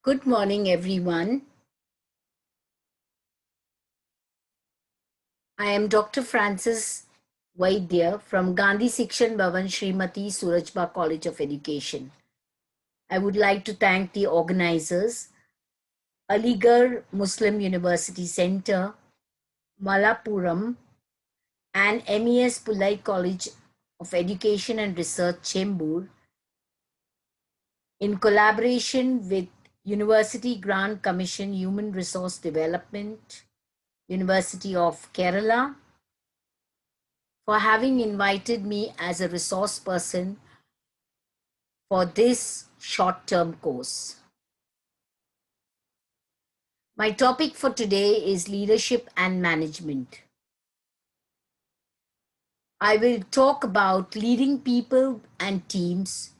Good morning, everyone. I am Dr. Francis Vaidya from Gandhi Shikshan Bhavan Srimati Surjba College of Education. I would like to thank the organizers, Aligarh Muslim University Center, Malappuram, and MES Pillai College of Education and Research, Chembur, in collaboration with University Grant Commission Human Resource Development, University of Kerala, for having invited me as a resource person for this short-term course. My topic for today is leadership and management. I will talk about leading people and teams,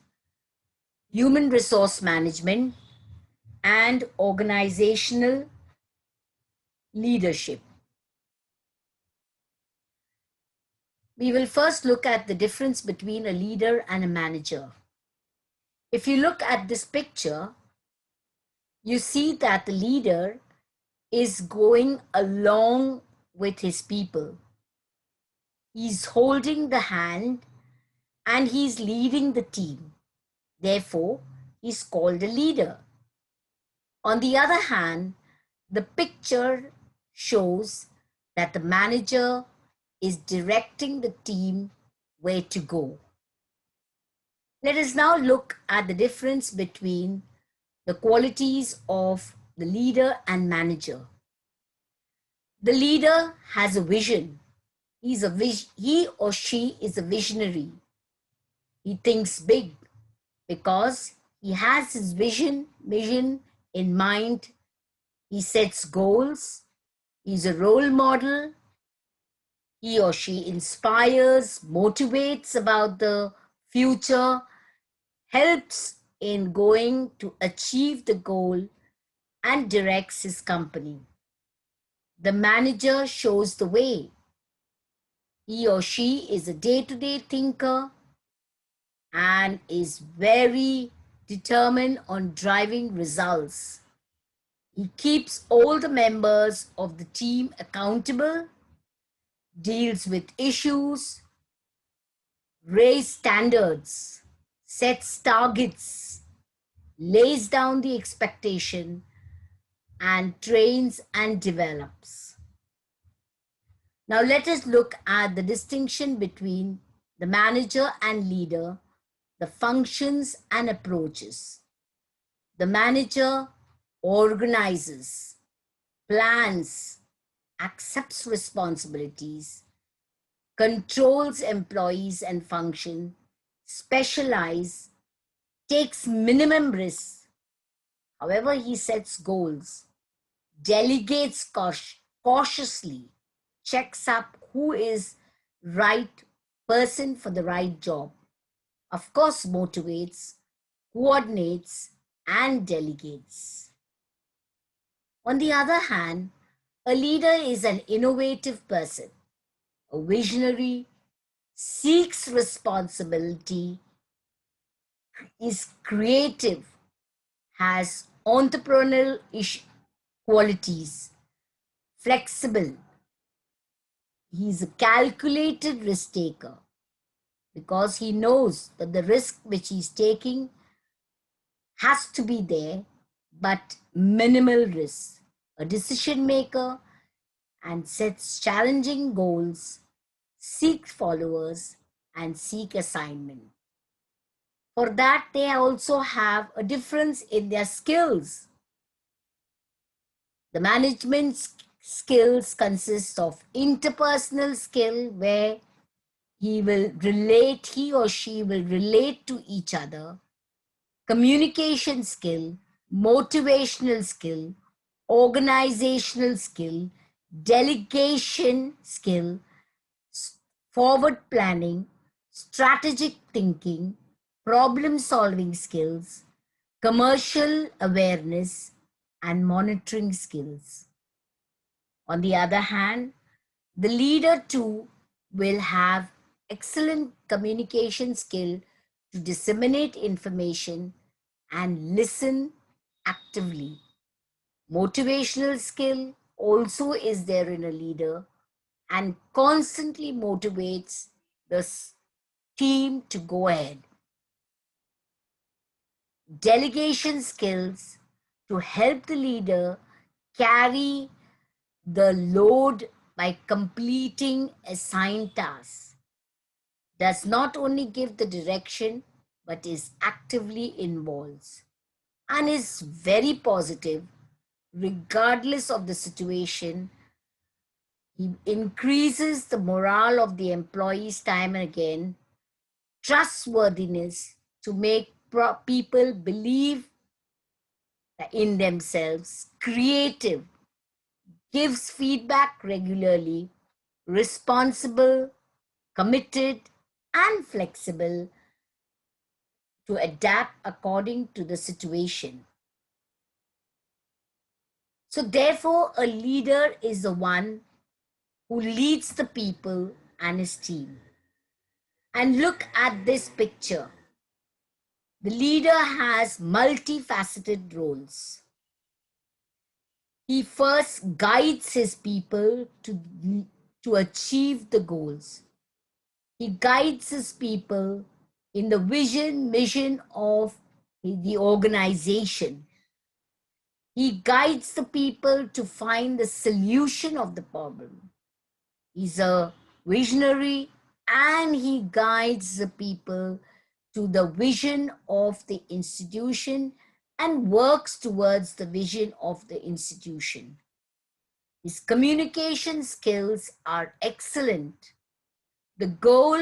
human resource management, and organizational leadership. We will first look at the difference between a leader and a manager. If you look at this picture, you see that the leader is going along with his people. He's holding the hand and he's leading the team. Therefore, he's called a leader. On the other hand, the picture shows that the manager is directing the team where to go. Let us now look at the difference between the qualities of the leader and manager. The leader has a vision. He or she is a visionary. He thinks big because he has his vision in mind. He sets goals. He's a role model. He or she inspires, motivates about the future, helps in going to achieve the goal, and directs his company. The manager shows the way. He or she is a day-to-day thinker and is very determined on driving results. He keeps all the members of the team accountable, deals with issues, raises standards, sets targets, lays down the expectation, and trains and develops. Now let us look at the distinction between the manager and leader, the functions and approaches. The manager organizes, plans, accepts responsibilities, controls employees and function, specialize, takes minimum risks. However, he sets goals, delegates cautiously, checks up who is right person for the right job. Of course, motivates, coordinates, and delegates. On the other hand, a leader is an innovative person, a visionary, seeks responsibility, is creative, has entrepreneurial qualities, flexible. He's a calculated risk taker because he knows that the risk which he's taking has to be there, but minimal risk. A decision maker and sets challenging goals, seek followers, and seek assignment. For that, they also have a difference in their skills. The management skills consist of interpersonal skill where he or she will relate to each other, communication skill, motivational skill, organizational skill, delegation skill, forward planning, strategic thinking, problem solving skills, commercial awareness, and monitoring skills. On the other hand, the leader too will have excellent communication skill to disseminate information and listen actively. Motivational skill also is there in a leader and constantly motivates the team to go ahead. Delegation skills to help the leader carry the load by completing assigned tasks. Does not only give the direction but is actively involved and is very positive regardless of the situation. He increases the morale of the employees time and again, trustworthiness to make people believe in themselves, creative, gives feedback regularly, responsible, committed, and flexible to adapt according to the situation. So, therefore, a leader is the one who leads the people and his team. And look at this picture. The leader has multifaceted roles. He first guides his people to achieve the goals. He guides his people in the vision, mission of the organization. He guides the people to find the solution of the problem. He's a visionary and he guides the people to the vision of the institution and works towards the vision of the institution. His communication skills are excellent. The goal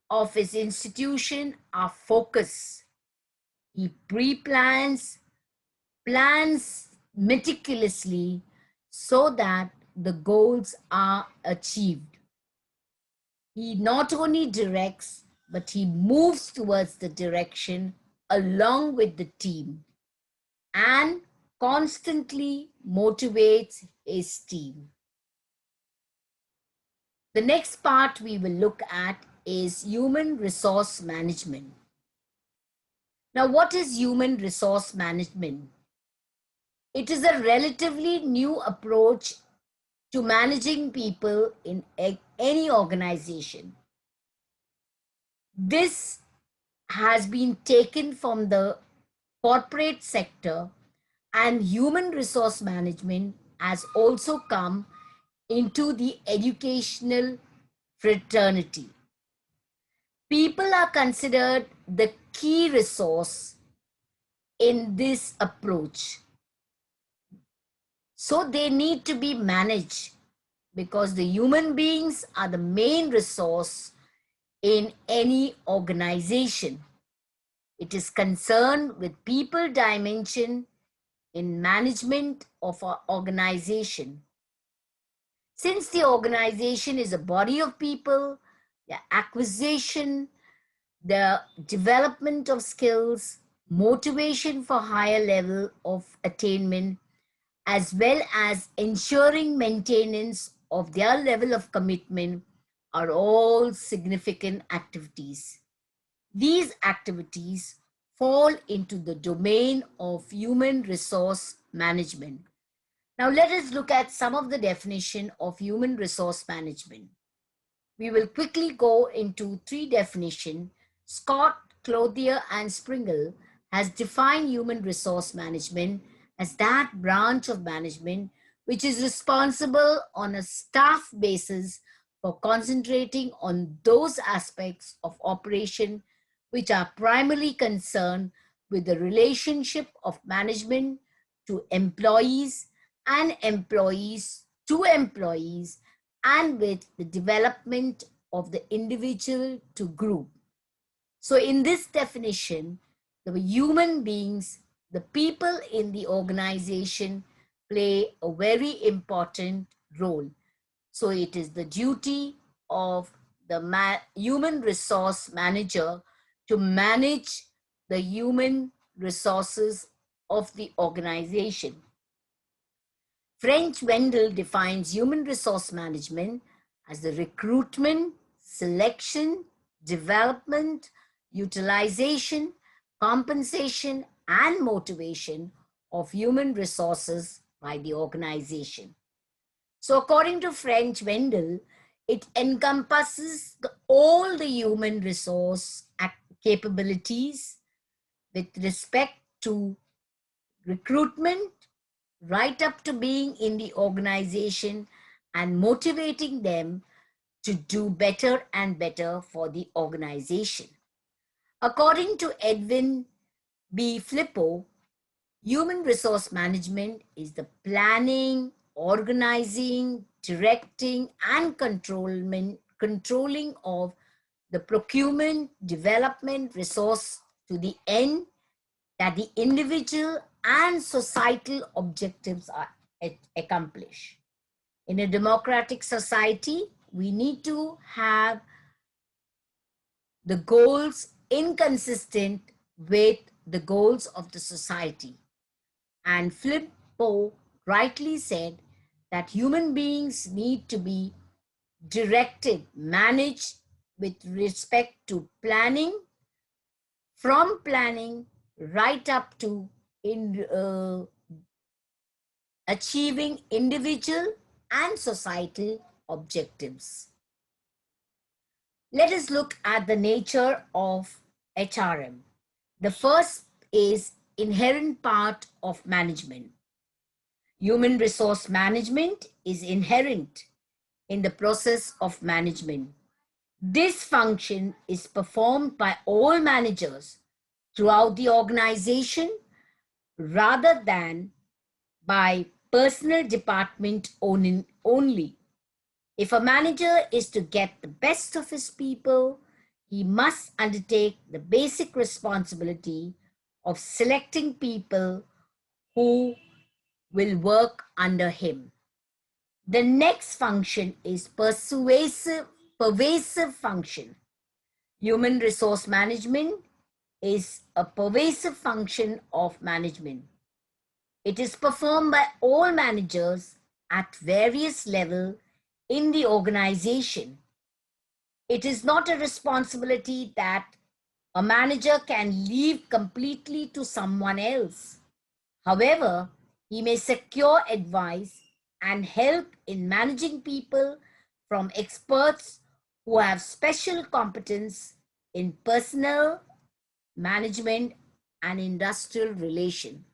of his institution are focus. He pre-plans, plans meticulously so that the goals are achieved. He not only directs, but he moves towards the direction along with the team and constantly motivates his team. The next part we will look at is human resource management. Now, what is human resource management? It is a relatively new approach to managing people in any organization. This has been taken from the corporate sector, and human resource management has also come into the educational fraternity. People are considered the key resource in this approach. So they need to be managed because the human beings are the main resource in any organization. It is concerned with people dimension in management of our organization. Since the organization is a body of people, the acquisition, the development of skills, motivation for higher level of attainment, as well as ensuring maintenance of their level of commitment are all significant activities. These activities fall into the domain of human resource management. Now let us look at some of the definition of human resource management. We will quickly go into three definitions. Scott, Clothier, and Springle has defined human resource management as that branch of management which is responsible on a staff basis for concentrating on those aspects of operation which are primarily concerned with the relationship of management to employees and employees to employees and with the development of the individual to group. So in this definition, the human beings, the people in the organization play a very important role. So it is the duty of the human resource manager to manage the human resources of the organization. French Wendell defines human resource management as the recruitment, selection, development, utilization, compensation, and motivation of human resources by the organization. So, according to French Wendell, it encompasses all the human resource capabilities with respect to recruitment, right up to being in the organization and motivating them to do better and better for the organization. According to Edwin B. Flippo, human resource management is the planning, organizing, directing, and controlling of the procurement, development, resource to the end that the individual and societal objectives are accomplished. In a democratic society, we need to have the goals inconsistent with the goals of the society. And Flippo rightly said that human beings need to be directed, managed with respect to planning, from planning right up to achieving individual and societal objectives. Let us look at the nature of HRM. The first is inherent part of management. Human resource management is inherent in the process of management. This function is performed by all managers throughout the organization rather than by personal department only. If a manager is to get the best of his people, he must undertake the basic responsibility of selecting people who will work under him. The next function is pervasive function. Human resource management is a pervasive function of management. It is performed by all managers at various levels in the organization. It is not a responsibility that a manager can leave completely to someone else. However, he may secure advice and help in managing people from experts who have special competence in personnel management and industrial relation.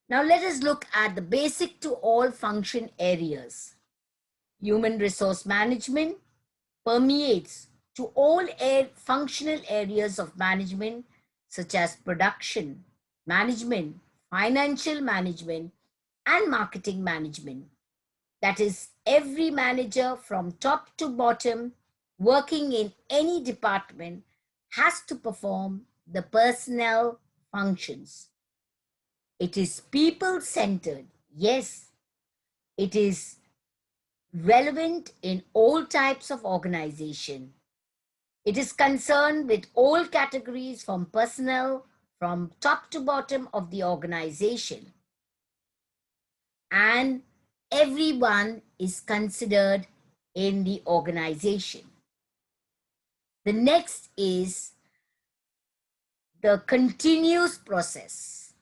Now let us look at the basic to all function areas. Human resource management permeates to all functional areas of management such as production, management, financial management, and marketing management. That is, every manager from top to bottom working in any department has to perform the personnel functions. It is people-centered. Yes, it is relevant in all types of organization. It is concerned with all categories from personnel from top to bottom of the organization. And everyone is considered in the organization. The next is the continuous process.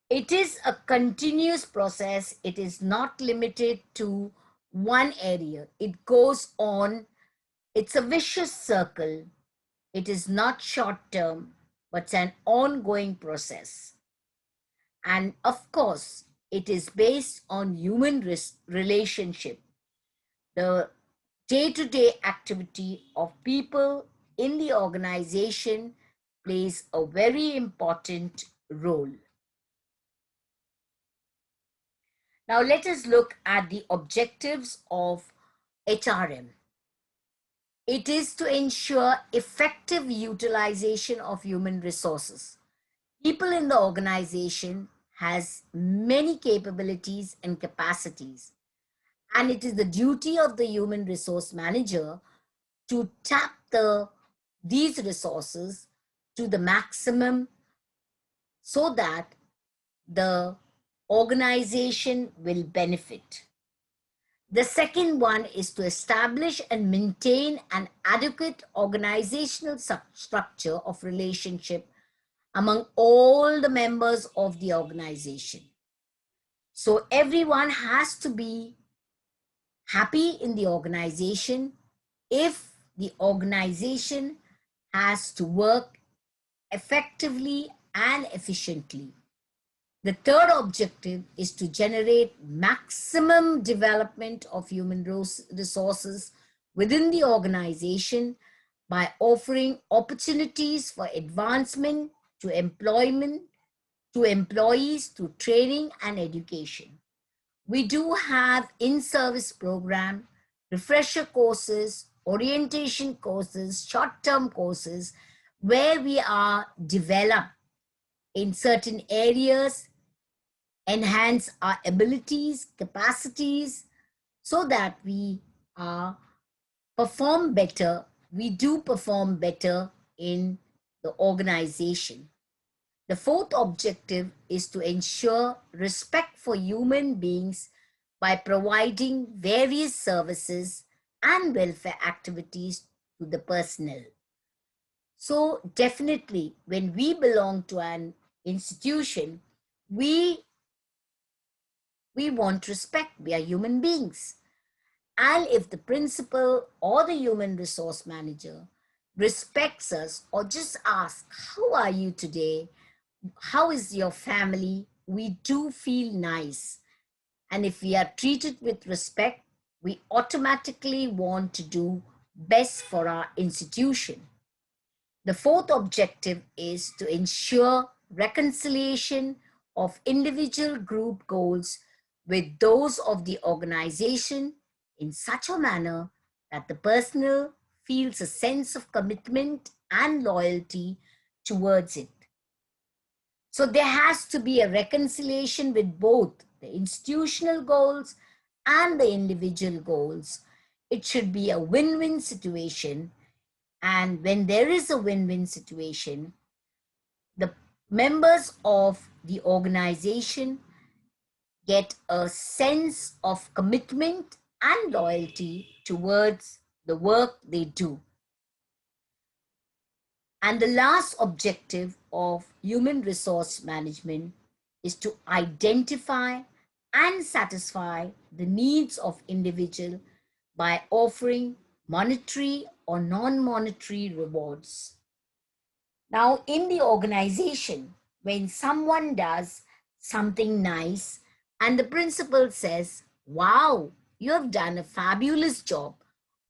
It is a continuous process. It is not limited to one area. It goes on. It's a vicious circle. It is not short term, but it's an ongoing process. And of course, it is based on human relationship, the day-to-day activity of people in the organization plays a very important role. Now let us look at the objectives of HRM. It is to ensure effective utilization of human resources. People in the organization has many capabilities and capacities, and it is the duty of the human resource manager to tap these resources to the maximum so that the organization will benefit. The second one is to establish and maintain an adequate organizational structure of relationship among all the members of the organization. So everyone has to be happy in the organization if the organization has to work effectively and efficiently. The third objective is to generate maximum development of human resources within the organization by offering opportunities for advancement to employment, to employees through training and education. We do have in-service program, refresher courses, orientation courses, short-term courses, where we are developed in certain areas, enhance our abilities, capacities, so that we perform better. We do perform better in the organization. The fourth objective is to ensure respect for human beings by providing various services and welfare activities to the personnel. So definitely, when we belong to an institution, we want respect. We are human beings. And if the principal or the human resource manager respects us or just asks, how are you today? How is your family? We do feel nice. And if we are treated with respect, we automatically want to do best for our institution. The fourth objective is to ensure reconciliation of individual group goals with those of the organization in such a manner that the personnel feels a sense of commitment and loyalty towards it. So there has to be a reconciliation with both the institutional goals and the individual goals. It should be a win-win situation. And when there is a win-win situation, the members of the organization get a sense of commitment and loyalty towards the work they do. And the last objective of human resource management is to identify and satisfy the needs of individual by offering monetary or non-monetary rewards. Now, in the organization, when someone does something nice and the principal says, wow, you have done a fabulous job,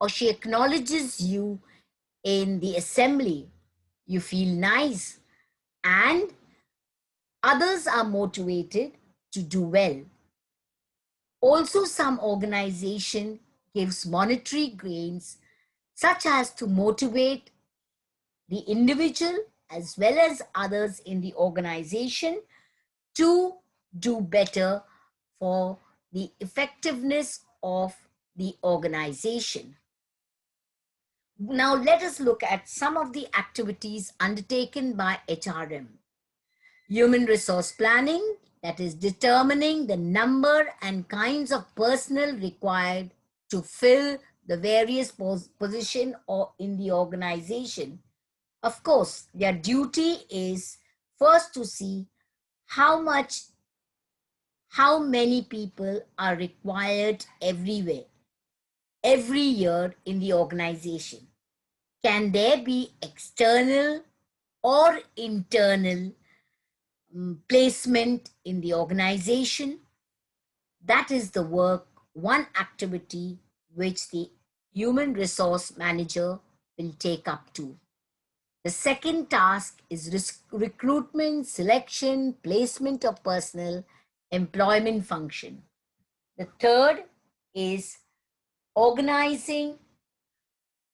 or she acknowledges you in the assembly, you feel nice, and others are motivated to do well. Also, some organization gives monetary gains such as to motivate the individual as well as others in the organization to do better for the effectiveness of the organization. Now, let us look at some of the activities undertaken by HRM. Human resource planning, that is determining the number and kinds of personnel required to fill the various position or in the organization. Of course, their duty is first to see how many people are required everywhere, every year in the organization. Can there be external or internal placement in the organization? That is the work, one activity which the human resource manager will take up to. The second task is recruitment, selection, placement of personnel, employment function. The third is organizing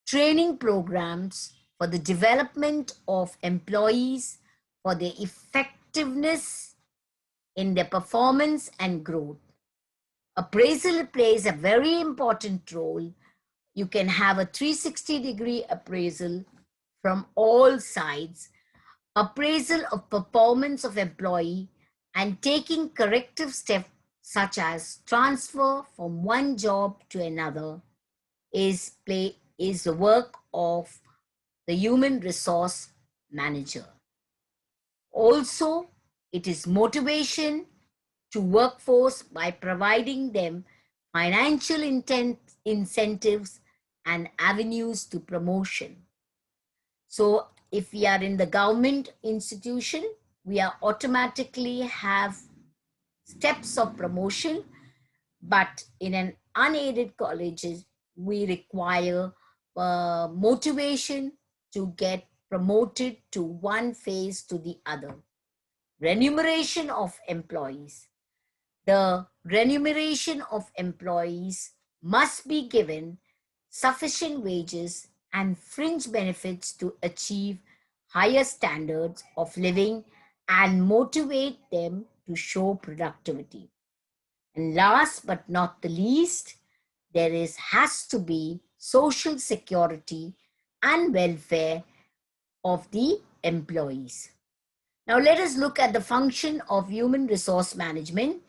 training programs for the development of employees for their effectiveness in their performance and growth. Appraisal plays a very important role. You can have a 360-degree appraisal from all sides, appraisal of performance of employee, and taking corrective steps such as transfer from one job to another is the work of the human resource manager. Also, it is motivation to workforce by providing them financial incentives and avenues to promotion. So if we are in the government institution, we are automatically have steps of promotion, but in an unaided colleges, we require motivation to get promoted to one phase to the other. Remuneration of employees. The remuneration of employees must be given sufficient wages and fringe benefits to achieve higher standards of living and motivate them to show productivity. And last but not the least, has to be social security and welfare of the employees. Now let us look at the function of human resource management.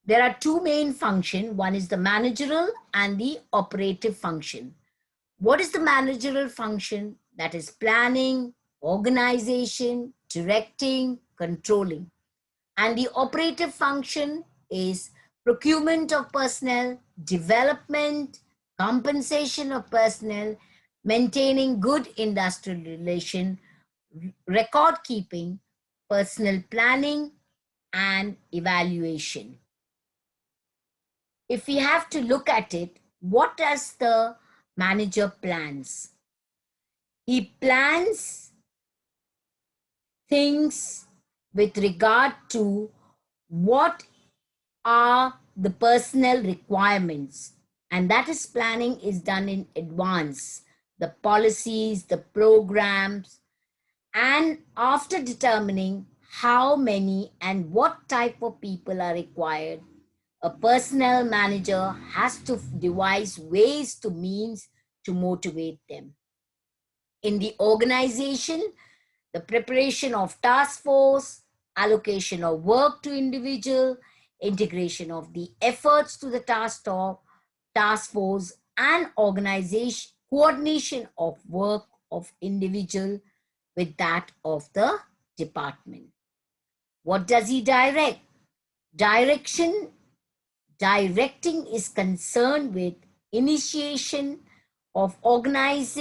There are two main functions. One is the managerial and the operative function. What is the managerial function? That is planning, organization, directing, controlling. And the operative function is procurement of personnel, development, compensation of personnel, maintaining good industrial relation, record keeping, personal planning, and evaluation. If we have to look at it, what does the manager plans? He plans things with regard to what are the personnel requirements, and that is planning is done in advance, the policies, the programs, and after determining how many and what type of people are required, a personnel manager has to devise ways to means to motivate them. In the organization, the preparation of task force, allocation of work to individual, integration of the efforts to the task force, and organization coordination of work of individual with that of the department. What does he direct? Directing is concerned with initiation of organized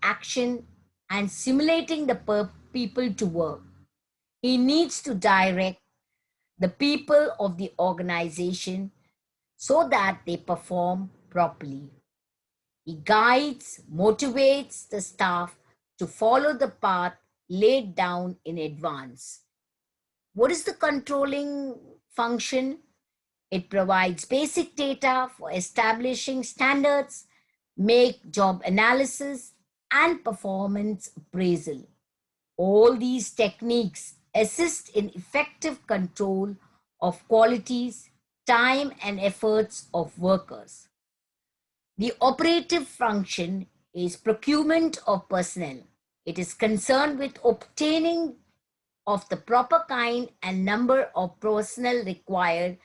action and simulating the people to work. He needs to direct the people of the organization so that they perform properly. He guides, motivates the staff to follow the path laid down in advance. What is the controlling function? It provides basic data for establishing standards, make job analysis, and performance appraisal. All these techniques assist in effective control of qualities, time, and efforts of workers. The operative function is procurement of personnel. It is concerned with obtaining of the proper kind and number of personnel required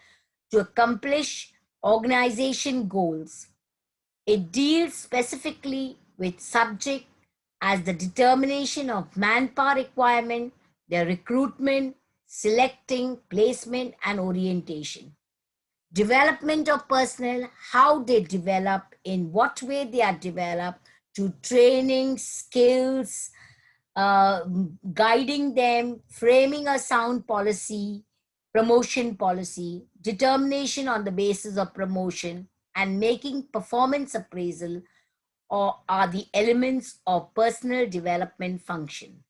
to accomplish organization goals. It deals specifically with subject as the determination of manpower requirement, their recruitment, selecting, placement, and orientation. Development of personnel, how they develop, in what way they are developed, to training, skills, guiding them, framing a sound policy, promotion policy, determination on the basis of promotion, and making performance appraisal are the elements of personal development function.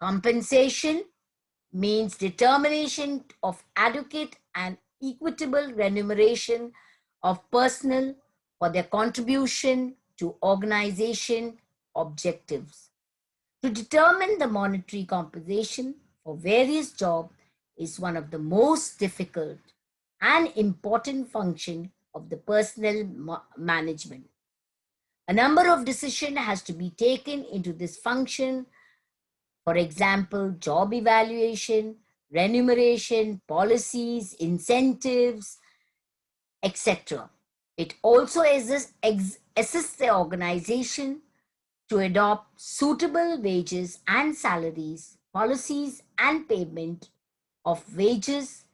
Compensation means determination of adequate and equitable remuneration of personnel for their contribution to organization objectives. To determine the monetary compensation for various jobs is one of the most difficult and important function of the personnel management. A number of decisions has to be taken into this function. For example, job evaluation, remuneration, policies, incentives, etc. It also assists the organization to adopt suitable wages and salaries policies and payment of wages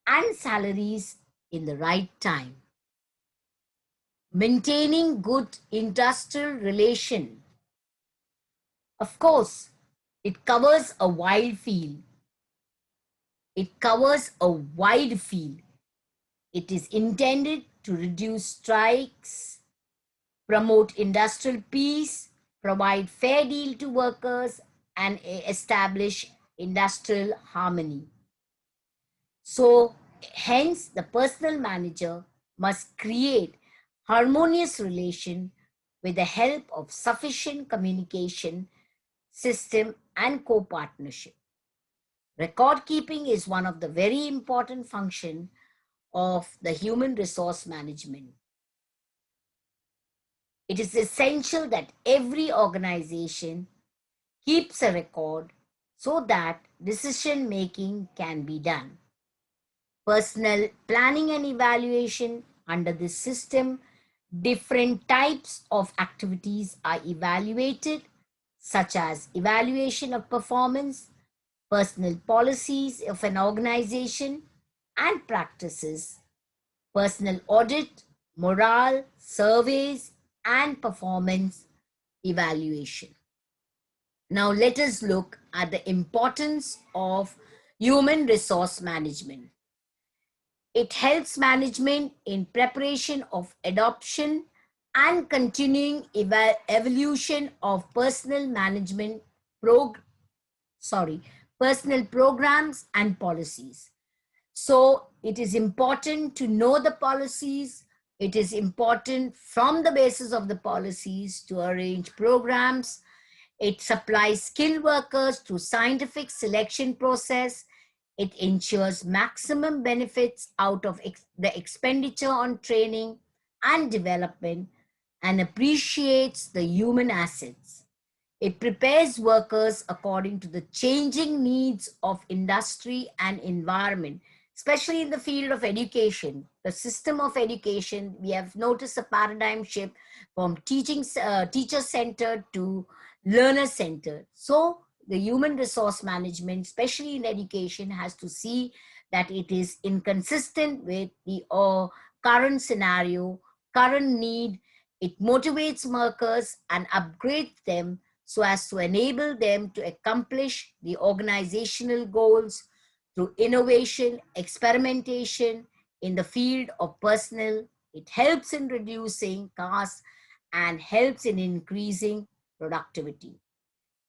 and salaries in the right time. Maintaining good industrial relation. Of course, it covers a wide field. It covers a wide field. It is intended to reduce strikes, promote industrial peace, provide fair deal to workers, and establish industrial harmony. So, hence, the personal manager must create harmonious relation with the help of sufficient communication system and co-partnership. Record keeping is one of the very important function of the human resource management. It is essential that every organization keeps a record so that decision making can be done. Personal planning and evaluation. Under this system, different types of activities are evaluated, such as evaluation of performance, personal policies of an organization and practices, personal audit, morale, surveys, and performance evaluation. Now, let us look at the importance of human resource management. It helps management in preparation of adoption and continuing evolution of personal programs and policies. So it is important to know the policies. It is important from the basis of the policies to arrange programs. It supplies skilled workers through scientific selection process. It ensures maximum benefits out of the expenditure on training and development and appreciates the human assets. It prepares workers according to the changing needs of industry and environment, especially in the field of education. The system of education, we have noticed a paradigm shift from teacher-centered to learner-centered. So the human resource management, especially in education, has to see that it is inconsistent with the current scenario, current need. It motivates workers and upgrades them so as to enable them to accomplish the organizational goals through innovation, experimentation in the field of personnel. It helps in reducing costs and helps in increasing productivity.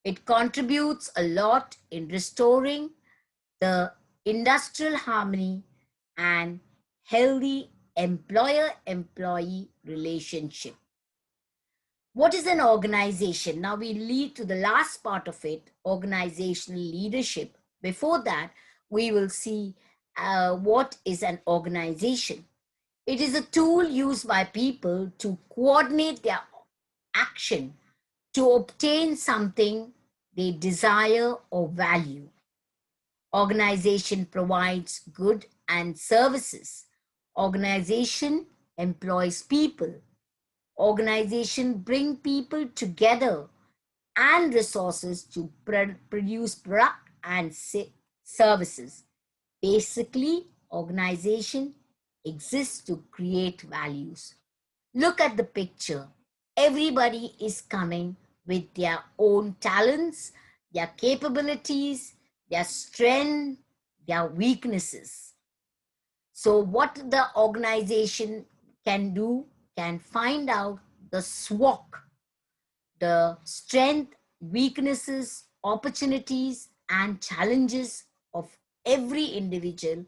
It contributes a lot in restoring the industrial harmony and healthy employer-employee relationship. What is an organization? Now we lead to the last part of it, organizational leadership. Before that, we will see what is an organization. It is a tool used by people to coordinate their action to obtain something they desire or value. Organization provides goods and services. Organization employs people. Organization bring people together and resources to produce product and services. Basically, organization exists to create values. Look at the picture. Everybody is coming with their own talents, their capabilities, their strength, their weaknesses. So what the organization can do, can find out the SWOT, the strength, weaknesses, opportunities, and challenges of every individual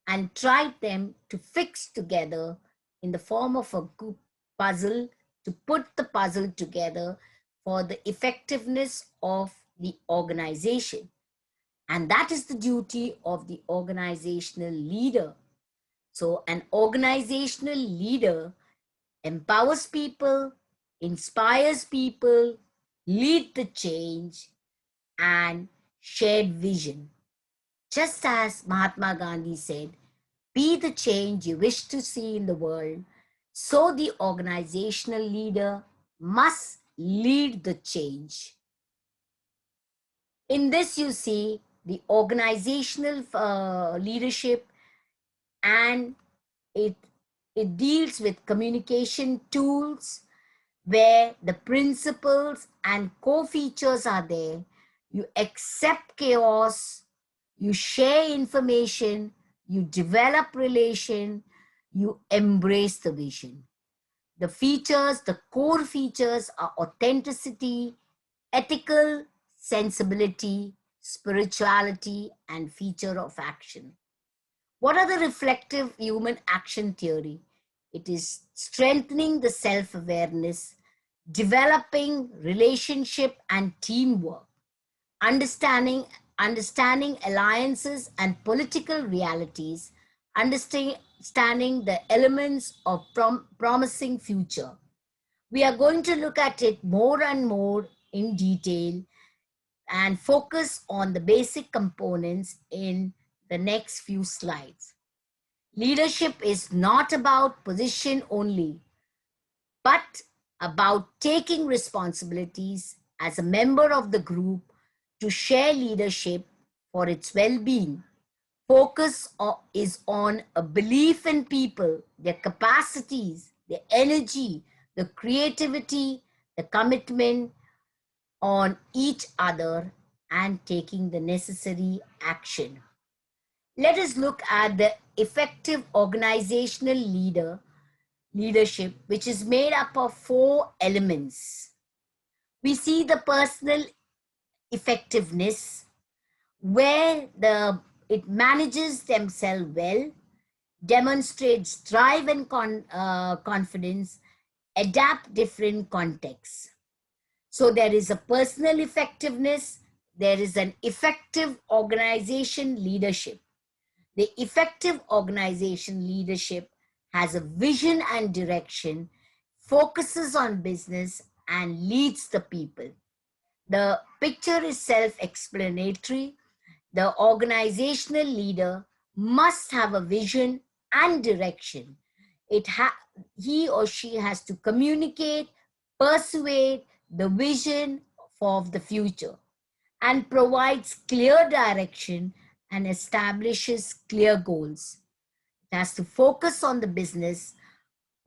and try them to fix together in the form of a puzzle, to put the puzzle together for the effectiveness of the organization. And that is the duty of the organizational leader. So an organizational leader empowers people, inspires people, lead the change, and shared vision. Just as Mahatma Gandhi said, be the change you wish to see in the world, so the organizational leader must lead the change. In this, you see the organizational leadership, and it, it deals with communication tools where the principles and core features are there. You accept chaos, you share information, you develop relation, you embrace the vision. The features, the core features are authenticity, ethical sensibility, spirituality, and feature of action. What are the reflective human action theory? It is strengthening the self awareness, developing relationship and teamwork, understanding alliances and political realities, understanding the elements of promising future. We are going to look at it more and more in detail and focus on the basic components in the next few slides. Leadership is not about position only, but about taking responsibilities as a member of the group to share leadership for its well-being. Focus is on a belief in people, their capacities, their energy, the creativity, the commitment on each other, and taking the necessary action. Let us look at the effective organizational leadership, which is made up of 4 elements. We see the personal effectiveness, where it manages themselves well, demonstrates drive and confidence, adapt different contexts. So there is a personal effectiveness, there is an effective organization leadership. The effective organization leadership has a vision and direction, focuses on business, and leads the people. The picture is self-explanatory. The organizational leader must have a vision and direction. He or she has to communicate, persuade the vision of the future, and provides clear direction and establishes clear goals. It has to focus on the business.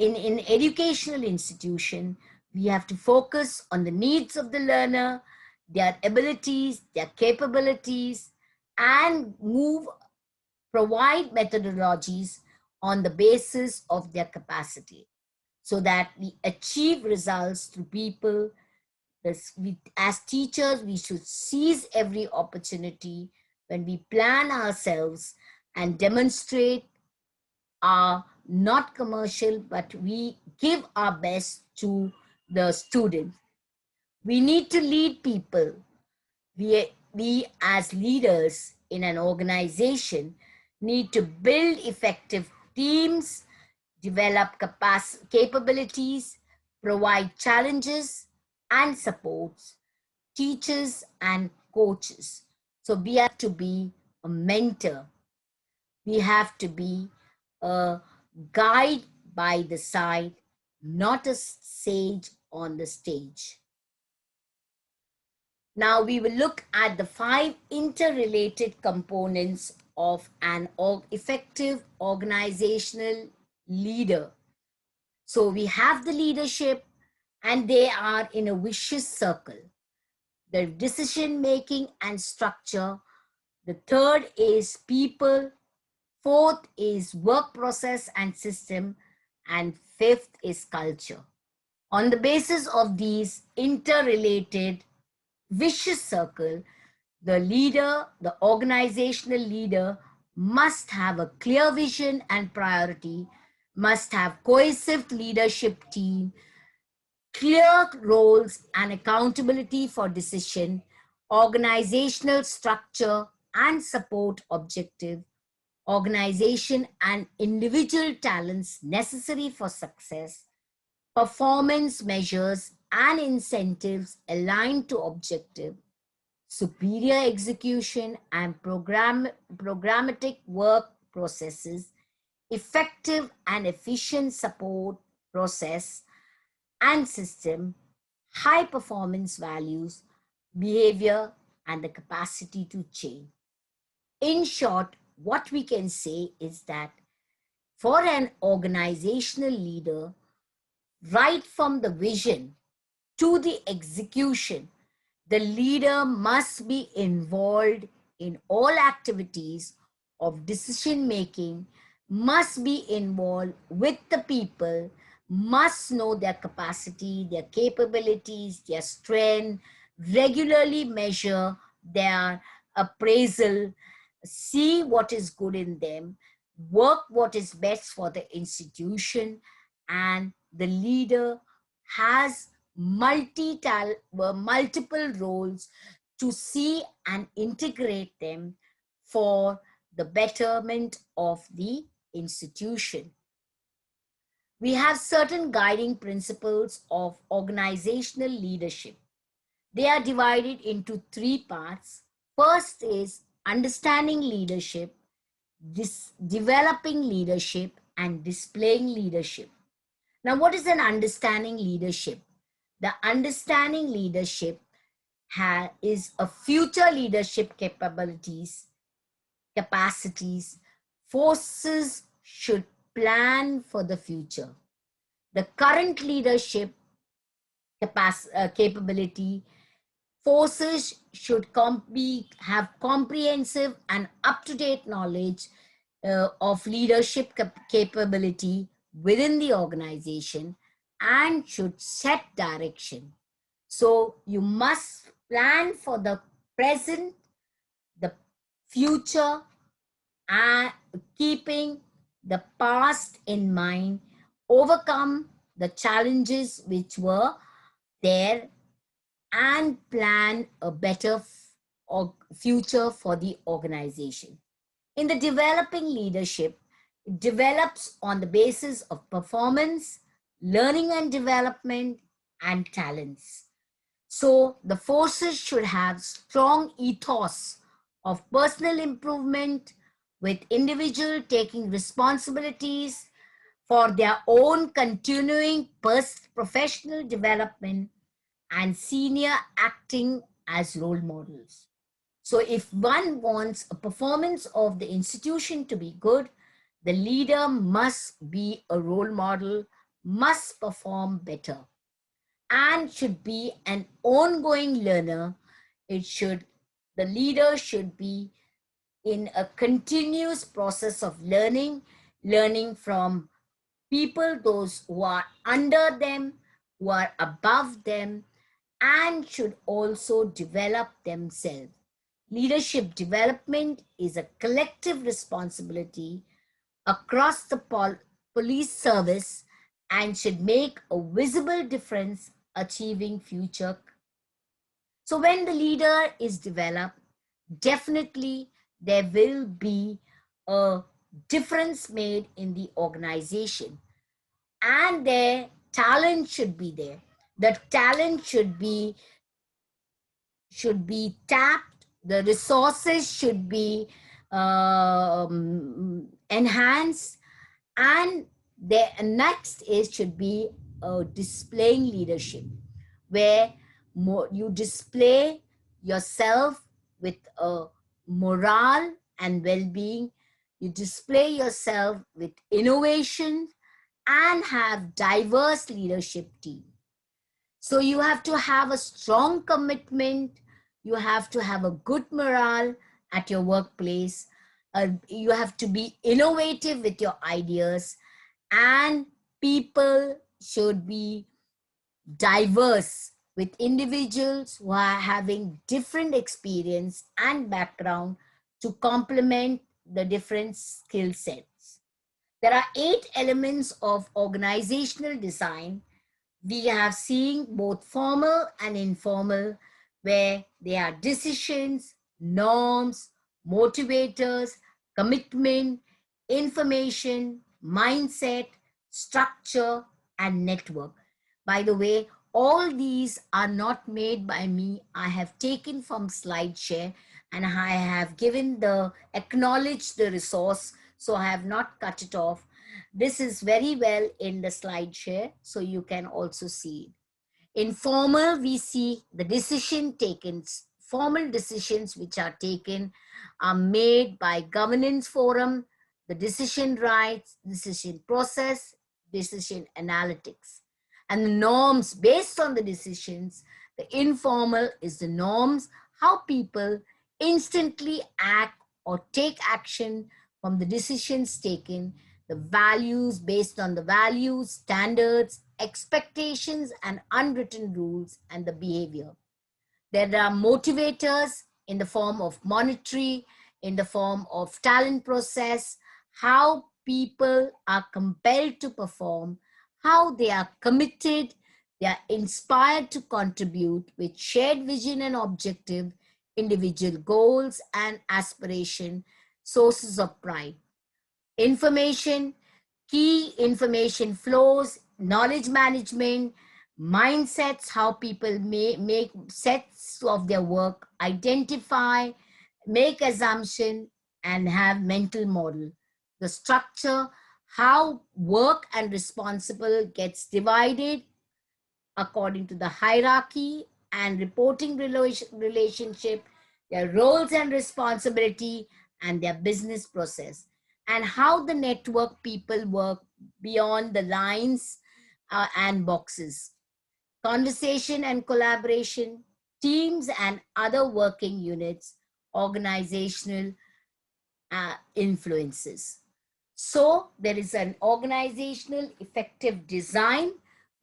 In educational institution, we have to focus on the needs of the learner, their abilities, their capabilities, and provide methodologies on the basis of their capacity so that we achieve results to people. As teachers, we should seize every opportunity when we plan ourselves and demonstrate our not commercial, but we give our best to the student. We need to lead people. We as leaders in an organization need to build effective teams, develop capabilities, provide challenges and supports, teachers and coaches. So we have to be a mentor. We have to be a guide by the side, not a sage on the stage. Now we will look at the 5 interrelated components of an effective organizational leader. So we have the leadership, and they are in a vicious circle. The decision making and structure. The third is people. Fourth is work process and system. And fifth is culture. On the basis of these interrelated vicious circle, the organizational leader must have a clear vision and priority, must have cohesive leadership team, clear roles and accountability for decision, organizational structure and support objective, organization and individual talents necessary for success, performance measures and incentives aligned to objective, superior execution and programmatic work processes, effective and efficient support process and system, high performance values, behavior and the capacity to change. In short, what we can say is that for an organizational leader, right from the vision to the execution, the leader must be involved in all activities of decision making, must be involved with the people, must know their capacity, their capabilities, their strength, regularly measure their appraisal, see what is good in them, work what is best for the institution, and the leader has multiple roles to see and integrate them for the betterment of the institution. We have certain guiding principles of organizational leadership. They are divided into three parts. First is understanding leadership, developing leadership, and displaying leadership. Now, what is an understanding leadership? The understanding leadership is a future leadership capacities. Forces should plan for the future. The current leadership capability, forces should have comprehensive and up-to-date knowledge of leadership capability within the organization and should set direction. So you must plan for the present, the future, and keeping the past in mind, overcome the challenges which were there, and plan a better future for the organization. In the developing leadership, it develops on the basis of performance, learning and development, and talents. So the forces should have strong ethos of personal improvement, with individual taking responsibilities for their own continuing professional development and senior acting as role models. So if one wants a performance of the institution to be good, the leader must be a role model, must perform better, and should be an ongoing learner. The leader should be in a continuous process of learning from people, those who are under them, who are above them, and should also develop themselves. Leadership development is a collective responsibility across the police service and should make a visible difference achieving future. So when the leader is developed, definitely there will be a difference made in the organization, and their talent should be there. The talent should be tapped, the resources should be enhanced, and the next should be displaying leadership, where you display yourself with a morale and well-being, you display yourself with innovation, and have diverse leadership team. So you have to have a strong commitment. You have to have a good morale at your workplace. You have to be innovative with your ideas, and people should be diverse with individuals who are having different experience and background to complement the different skill sets. There are 8 elements of organizational design. We have seen both formal and informal, where there are decisions, norms, motivators, commitment, information, mindset, structure, and network. By the way, all these are not made by me. I have taken from SlideShare, and I have acknowledged the resource, so I have not cut it off. This is very well in the SlideShare, so you can also see it. In formal, we see the decision taken formal decisions which are taken are made by governance forum, the decision rights, decision process, decision analytics. And the norms based on the decisions, the informal is the norms, how people instantly act or take action from the decisions taken, the values based on the values, standards, expectations, and unwritten rules, and the behavior. There are motivators in the form of monetary, in the form of talent process, how people are compelled to perform, how they are committed, they are inspired to contribute with shared vision and objective, individual goals and aspiration, sources of pride. Information, key information flows, knowledge management, mindsets, how people make sets of their work, identify, make assumption, and have mental model. The structure, how work and responsible gets divided according to the hierarchy and reporting relationship, their roles and responsibility, and their business process, and how the network people work beyond the lines and boxes. Conversation and collaboration, teams and other working units, organizational influences. So there is an organizational effective design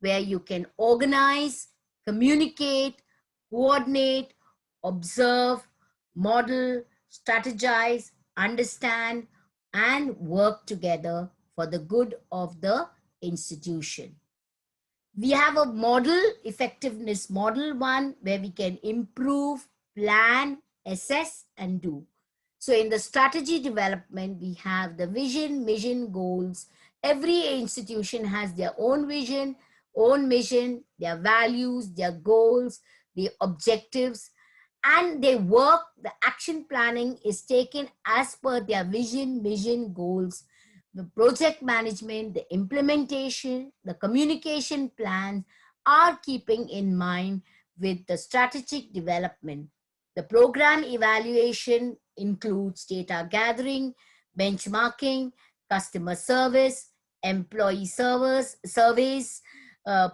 where you can organize, communicate, coordinate, observe, model, strategize, understand, and work together for the good of the institution. We have a model, effectiveness model one, where we can improve, plan, assess, and do. So in the strategy development, we have the vision, mission, goals. Every institution has their own vision, own mission, their values, their goals, the objectives, and they work, the action planning is taken as per their vision, mission, goals, the project management, the implementation, the communication plans are keeping in mind with the strategic development. The program evaluation includes data gathering, benchmarking, customer service, employee surveys,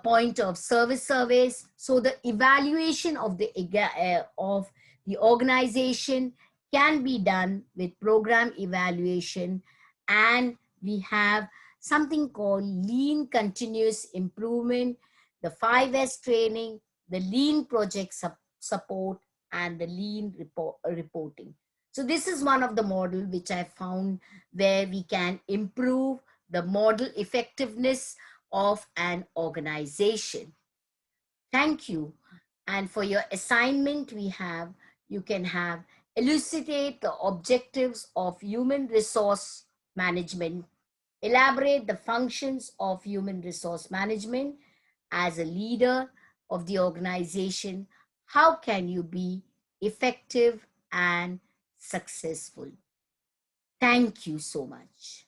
point of service surveys. So the evaluation of the organization can be done with program evaluation, and we have something called lean continuous improvement, the 5S training, the lean project support, and the lean reporting. So this is one of the model which I found where we can improve the model effectiveness of an organization. Thank you. And for your assignment, you can have elucidate the objectives of human resource management, elaborate the functions of human resource management as a leader of the organization. How can you be effective and successful? Thank you so much.